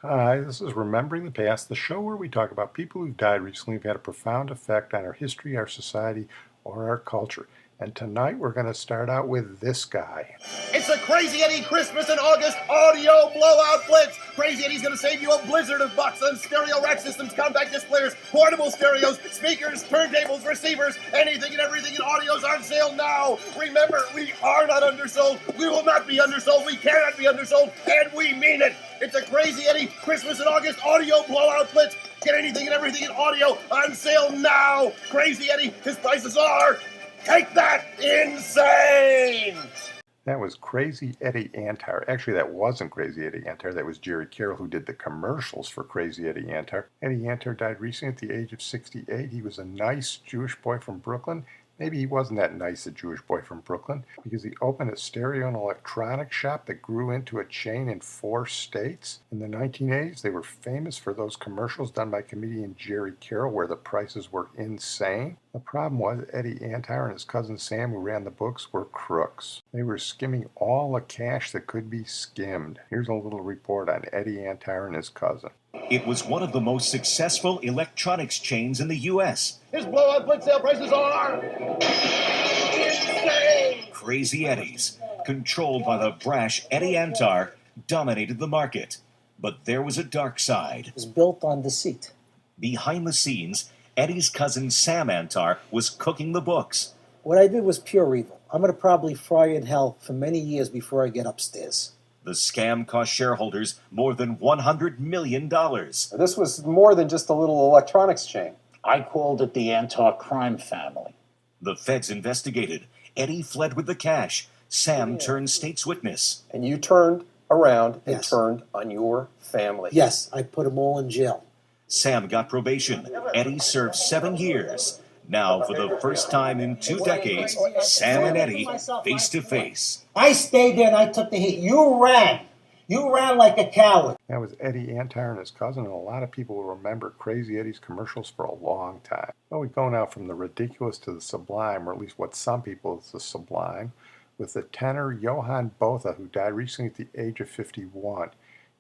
Hi, this is Remembering the Past, the show where we talk about people who've died recently who've had a profound effect on our history, our society, or our culture. And tonight we're going to start out with this guy. It's a Crazy Eddie Christmas in August audio blowout blitz. Crazy Eddie's going to save you a blizzard of bucks on stereo rack systems, compact disc players, portable stereos, speakers, turntables, receivers, anything and everything in audio's on sale now. Remember, we are not undersold. We will not be undersold. We cannot be undersold, and we mean it. It's a Crazy Eddie Christmas in August audio blowout blitz. Get anything and everything in audio on sale now. Crazy Eddie, his prices are... Take that, insane! That was Crazy Eddie Antar. Actually, that wasn't Crazy Eddie Antar. That was Jerry Carroll, who did the commercials for Crazy Eddie Antar. Eddie Antar died recently at the age of 68. He was a nice Jewish boy from Brooklyn. Maybe he wasn't that nice a Jewish boy from Brooklyn because he opened a stereo and electronics shop that grew into a chain in 4 states. In the 1980s, they were famous for those commercials done by comedian Jerry Carroll where the prices were insane. The problem was Eddie Antar and his cousin Sam, who ran the books, were crooks. They were skimming all the cash that could be skimmed. Here's a little report on Eddie Antar and his cousin. It was one of the most successful electronics chains in the U.S. His blowout blitz sale prices are insane! Crazy Eddie's, controlled by the brash Eddie Antar, dominated the market. But there was a dark side. It was built on deceit. Behind the scenes, Eddie's cousin Sam Antar was cooking the books. What I did was pure evil. I'm going to probably fry in hell for many years before I get upstairs. The scam cost shareholders more than $100 million. This was more than just a little electronics chain. I called it the Antar crime family. The feds investigated. Eddie fled with the cash. Sam turned state's witness. And you turned around and Yes. turned on your family. Yes, I put them all in jail. Sam got probation. Eddie served 7 years. Now, for the first time in 2 decades, Sam and Eddie face to face. I stayed there and I took the heat. You ran. You ran like a coward. That was Eddie Antar and his cousin, and a lot of people will remember Crazy Eddie's commercials for a long time. Well, we go now from the ridiculous to the sublime, or at least what some people is the sublime, with the tenor Johan Botha, who died recently at the age of 51.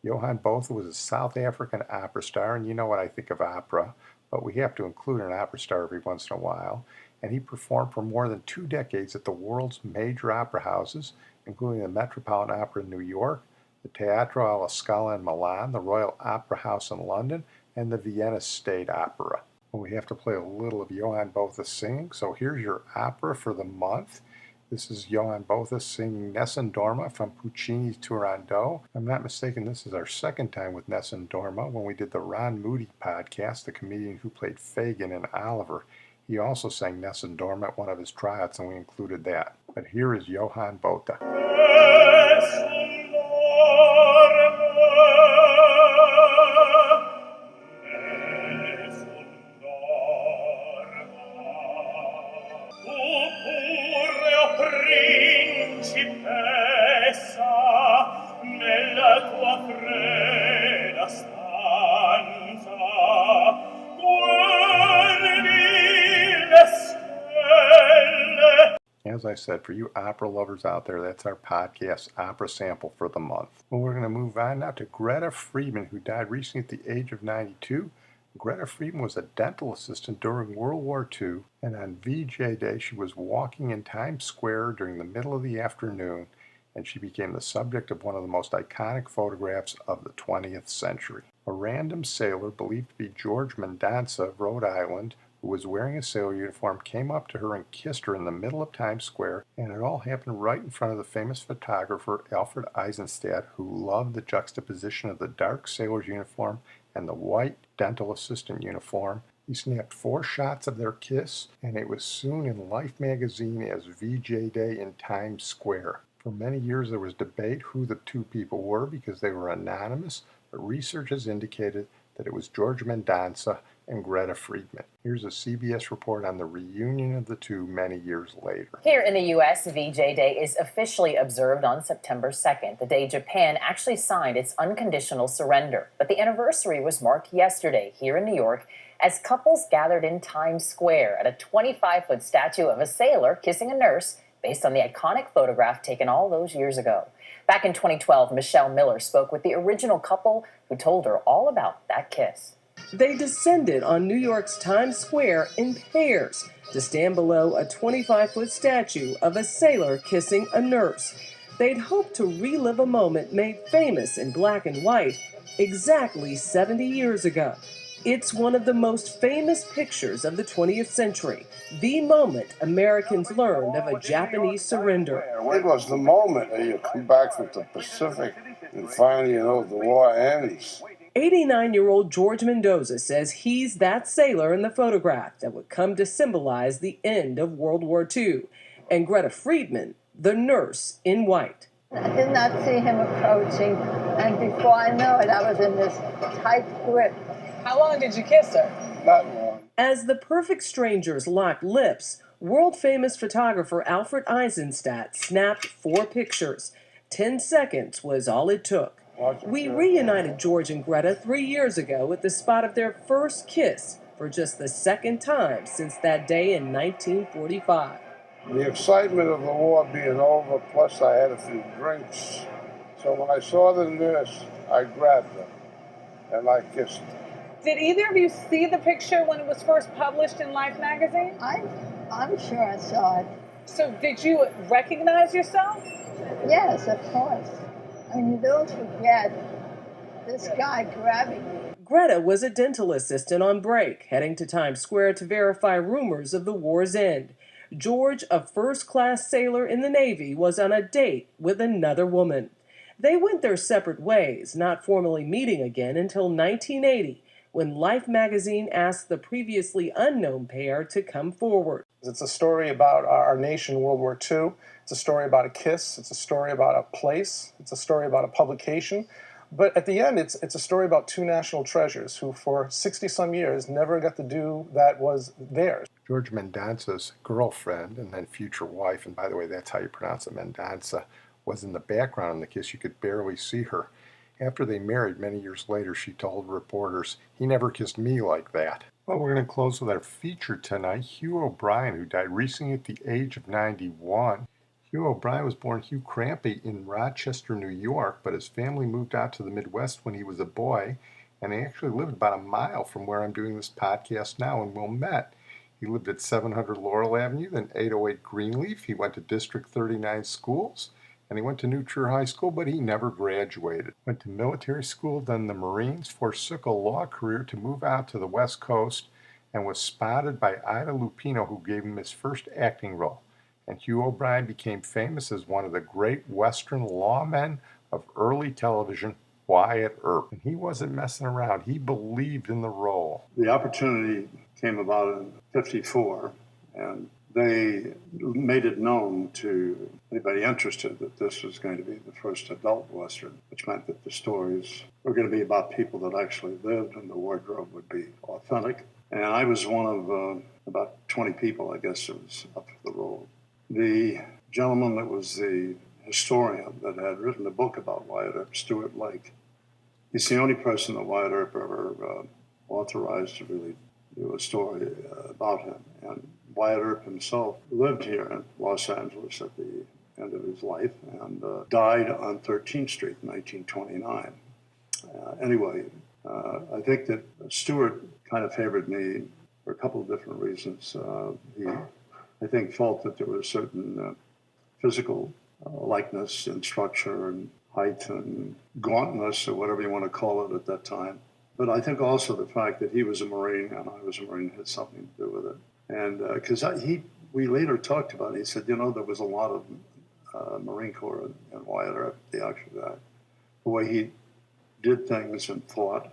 Johan Botha was a South African opera star, and you know what I think of opera, but we have to include an opera star every once in a while. And he performed for more than 2 decades at the world's major opera houses, including the Metropolitan Opera in New York, the Teatro alla Scala in Milan, the Royal Opera House in London, and the Vienna State Opera. Well, we have to play a little of Johan Botha singing, so here's your opera for the month. This is Johan Botha singing Nessun Dorma from Puccini's Turandot. If I'm not mistaken, this is our second time with Nessun Dorma when we did the Ron Moody podcast, the comedian who played Fagin in Oliver. He also sang Nessun Dorma at one of his tryouts, and we included that. But here is Johan Botha. As I said, for you opera lovers out there, that's our podcast opera sample for the month. Well, we're going to move on now to Greta Friedman, who died recently at the age of 92. Greta Friedman was a dental assistant during World War II, and on VJ Day, she was walking in Times Square during the middle of the afternoon, and she became the subject of one of the most iconic photographs of the 20th century. A random sailor, believed to be George Mendonça of Rhode Island, who was wearing a sailor uniform, came up to her and kissed her in the middle of Times Square, and it all happened right in front of the famous photographer Alfred Eisenstaedt, who loved the juxtaposition of the dark sailor's uniform and the white dental assistant uniform. He snapped 4 shots of their kiss, and it was soon in Life magazine as VJ Day in Times Square. For many years there was debate who the 2 people were because they were anonymous, but research has indicated that it was George Mendonça and Greta Friedman. Here's a CBS report on the reunion of the 2 many years later. Here in the U.S., VJ Day is officially observed on September 2nd, the day Japan actually signed its unconditional surrender. But the anniversary was marked yesterday here in New York as couples gathered in Times Square at a 25-foot statue of a sailor kissing a nurse based on the iconic photograph taken all those years ago. Back in 2012, Michelle Miller spoke with the original couple who told her all about that kiss. They descended on New York's Times Square in pairs to stand below a 25-foot statue of a sailor kissing a nurse. They'd hoped to relive a moment made famous in black and white exactly 70 years ago. It's one of the most famous pictures of the 20th century, the moment Americans learned of a Japanese surrender. It was the moment that you come back from the Pacific and finally, the war ends. 89-year-old George Mendoza says he's that sailor in the photograph that would come to symbolize the end of World War II, and Greta Friedman, the nurse in white. I did not see him approaching, and before I know it, I was in this tight grip. How long did you kiss her? Not long. As the perfect strangers locked lips, world-famous photographer Alfred Eisenstaedt snapped 4 pictures. 10 seconds was all it took. We reunited George and Greta 3 years ago at the spot of their first kiss for just the second time since that day in 1945. The excitement of the war being over, plus I had a few drinks. So when I saw the nurse, I grabbed her and I kissed her. Did either of you see the picture when it was first published in Life magazine? I'm sure I saw it. So did you recognize yourself? Yes, of course. I mean, you don't forget this guy grabbing you. Greta was a dental assistant on break, heading to Times Square to verify rumors of the war's end. George, a first-class sailor in the Navy, was on a date with another woman. They went their separate ways, not formally meeting again until 1980, when Life magazine asked the previously unknown pair to come forward. It's a story about our nation, World War II. It's a story about a kiss. It's a story about a place. It's a story about a publication. But at the end, it's a story about 2 national treasures who, for 60-some years, never got to do that was theirs. George Mendonca's girlfriend and then future wife, and by the way, that's how you pronounce it, Mendonca, was in the background in the kiss. You could barely see her. After they married many years later, she told reporters, "He never kissed me like that." Well, we're going to close with our feature tonight, Hugh O'Brian, who died recently at the age of 91. Hugh O'Brian was born Hugh Crampy in Rochester, New York, but his family moved out to the Midwest when he was a boy, and he actually lived about a mile from where I'm doing this podcast now in Wilmette. He lived at 700 Laurel Avenue, then 808 Greenleaf. He went to District 39 schools, and he went to New Trier High School, but he never graduated. Went to military school, then the Marines, forsook a law career to move out to the West Coast, and was spotted by Ida Lupino, who gave him his first acting role. And Hugh O'Brian became famous as one of the great Western lawmen of early television, Wyatt Earp. And he wasn't messing around. He believed in the role. The opportunity came about in '54, and they made it known to anybody interested that this was going to be the first adult Western, which meant that the stories were going to be about people that actually lived and the wardrobe would be authentic. And I was one of about 20 people, I guess, that was up for the role. The gentleman that was the historian that had written a book about Wyatt Earp, Stuart Lake, he's the only person that Wyatt Earp ever authorized to really do a story about him. And Wyatt Earp himself lived here in Los Angeles at the end of his life and died on 13th Street in 1929. Anyway, I think that Stuart kind of favored me for a couple of different reasons. He, I think, felt that there was a certain physical likeness and structure and height and gauntness, or whatever you want to call it at that time. But I think also the fact that he was a Marine and I was a Marine had something to do with it. And because we later talked about it, he said, there was a lot of Marine Corps in Wyatt Earp, the actual guy. The way he did things and thought,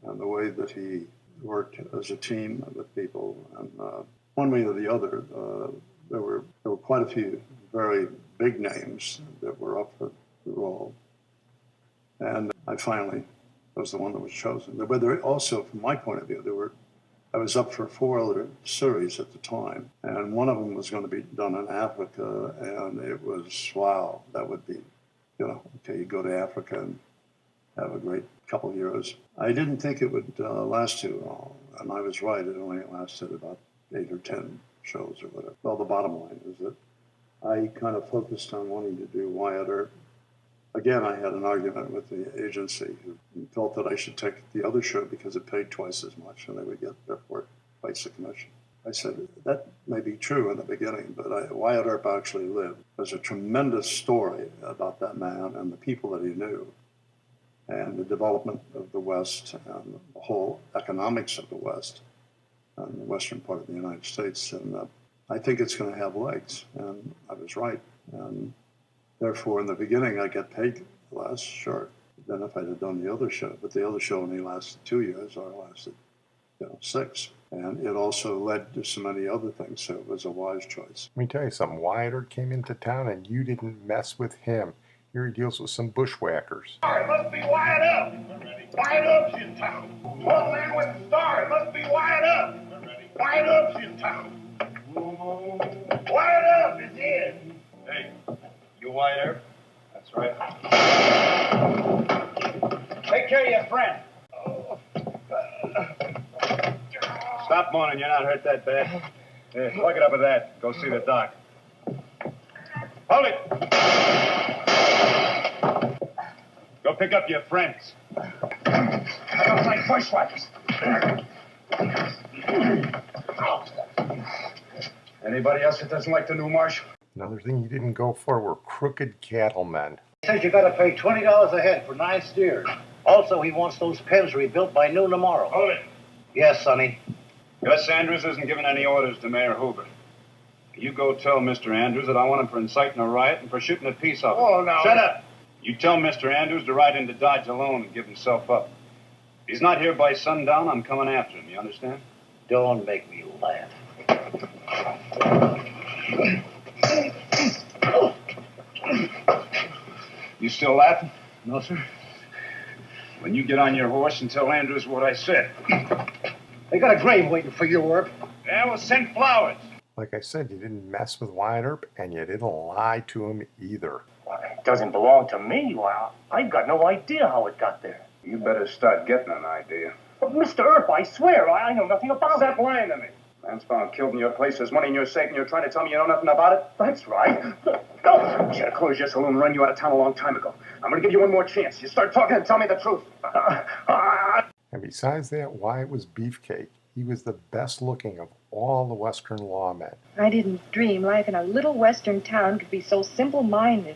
and the way that he worked as a team with people. And one way or the other, there were quite a few very big names that were up for the role. And I finally was the one that was chosen. But there also, from my point of view, I was up for 4 other series at the time, and one of them was going to be done in Africa, and it was, wow, that would be, okay, you go to Africa and have a great couple of years. I didn't think it would last too long, and I was right. It only lasted about 8 or 10 shows or whatever. Well, the bottom line is that I kind of focused on wanting to do Wyatt Earp Again, I had an argument with the agency who felt that I should take the other show because it paid twice as much and they would get therefore twice the commission. I said, that may be true in the beginning, but Wyatt Earp actually lived. There's a tremendous story about that man and the people that he knew and the development of the West and the whole economics of the West and the western part of the United States. And I think it's going to have legs. And I was right. And therefore, in the beginning, I get paid less, sure, than if I'd have done the other show. But the other show only lasted 2 years, or lasted 6. And it also led to so many other things, so it was a wise choice. Let me tell you something. Wyatt Earp came into town and you didn't mess with him. Here he deals with some bushwhackers. It must be Wyatt Earp. Wyatt Earp's in town. Tall man with the star. It must be Wyatt Earp. Wyatt Earp's in town. Wyatt Earp is here. Hey, you Wyatt Earp? That's right. Take care of your friend. Stop moaning, you're not hurt that bad. Here, plug it up with that. Go see the doc. Hold it! Go pick up your friends. I don't like bushwhackers. Anybody else that doesn't like the new marshal? Another thing he didn't go for were crooked cattlemen. He says you got to pay $20 a head for 9 steers. Also, he wants those pens rebuilt by noon tomorrow. Hold it. Yes, Sonny. Gus Andrews isn't giving any orders to Mayor Hoover. You go tell Mr. Andrews that I want him for inciting a riot and for shooting a piece of it. Oh, no. Shut up. You tell Mr. Andrews to ride into Dodge alone and give himself up. If he's not here by sundown, I'm coming after him. You understand? Don't make me laugh. You still laughing? No, sir. When you get on your horse and tell Andrews what I said. They got a grave waiting for you, Earp. Yeah, well, send flowers. Like I said, you didn't mess with Wyatt Earp, and you didn't lie to him either. It doesn't belong to me. Well, I've got no idea how it got there. You better start getting an idea. But Mr. Earp, I swear, I know nothing about Stop it. lying to me. Man's found killed in your place. There's money in your safe, and you're trying to tell me you know nothing about it? That's right. Go. I should have closed your saloon and run you out of town a long time ago. I'm going to give you one more chance. You start talking and tell me the truth. And besides that, Wyatt was beefcake. He was the best looking of all the Western lawmen. I didn't dream life in a little Western town could be so simple-minded.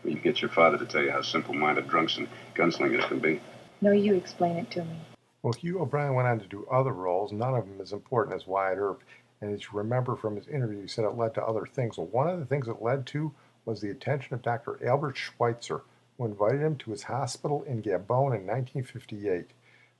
You get your father to tell you how simple-minded drunks and gunslingers can be. No, you explain it to me. Well, Hugh O'Brian went on to do other roles, none of them as important as Wyatt Earp. And as you remember from his interview, he said it led to other things. Well, one of the things it led to was the attention of Dr. Albert Schweitzer, who invited him to his hospital in Gabon in 1958.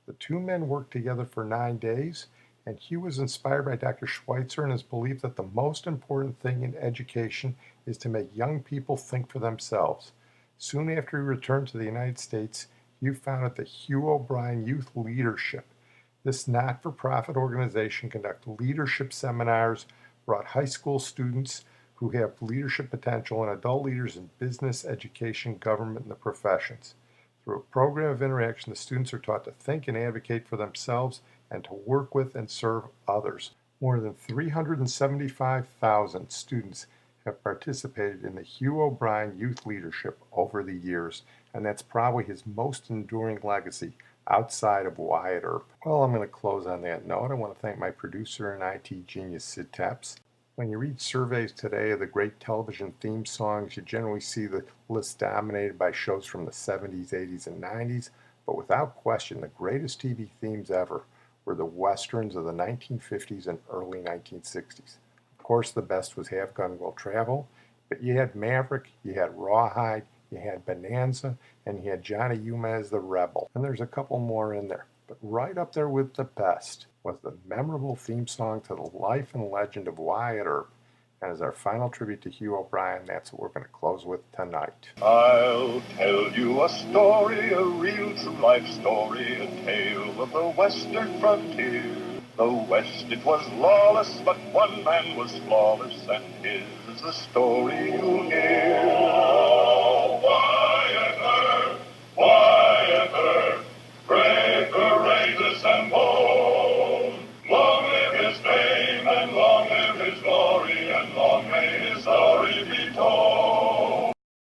The two men worked together for 9 days, and Hugh was inspired by Dr. Schweitzer and his belief that the most important thing in education is to make young people think for themselves. Soon after he returned to the United States, Hugh founded the Hugh O'Brian Youth Leadership. This not-for-profit organization conducted leadership seminars, brought high school students who have leadership potential and adult leaders in business, education, government, and the professions. Through a program of interaction, the students are taught to think and advocate for themselves and to work with and serve others. More than 375,000 students have participated in the Hugh O'Brian Youth Leadership over the years, and that's probably his most enduring legacy outside of Wyatt Earp. Well, I'm going to close on that note. I want to thank my producer and IT genius, Sid Tepps. When you read surveys today of the great television theme songs, you generally see the list dominated by shows from the 70s, 80s, and 90s, but without question, the greatest TV themes ever were the westerns of the 1950s and early 1960s. Of course, the best was Have Gun Will Travel, but you had Maverick, you had Rawhide, you had Bonanza, and you had Johnny Yuma as the Rebel. And there's a couple more in there. But right up there with the best was the memorable theme song to the life and legend of Wyatt Earp. And as our final tribute to Hugh O'Brian, that's what we're going to close with tonight. I'll tell you a story, a real true life story, a tale of the western frontier. The West, it was lawless, but one man was flawless, and his is the story you'll hear.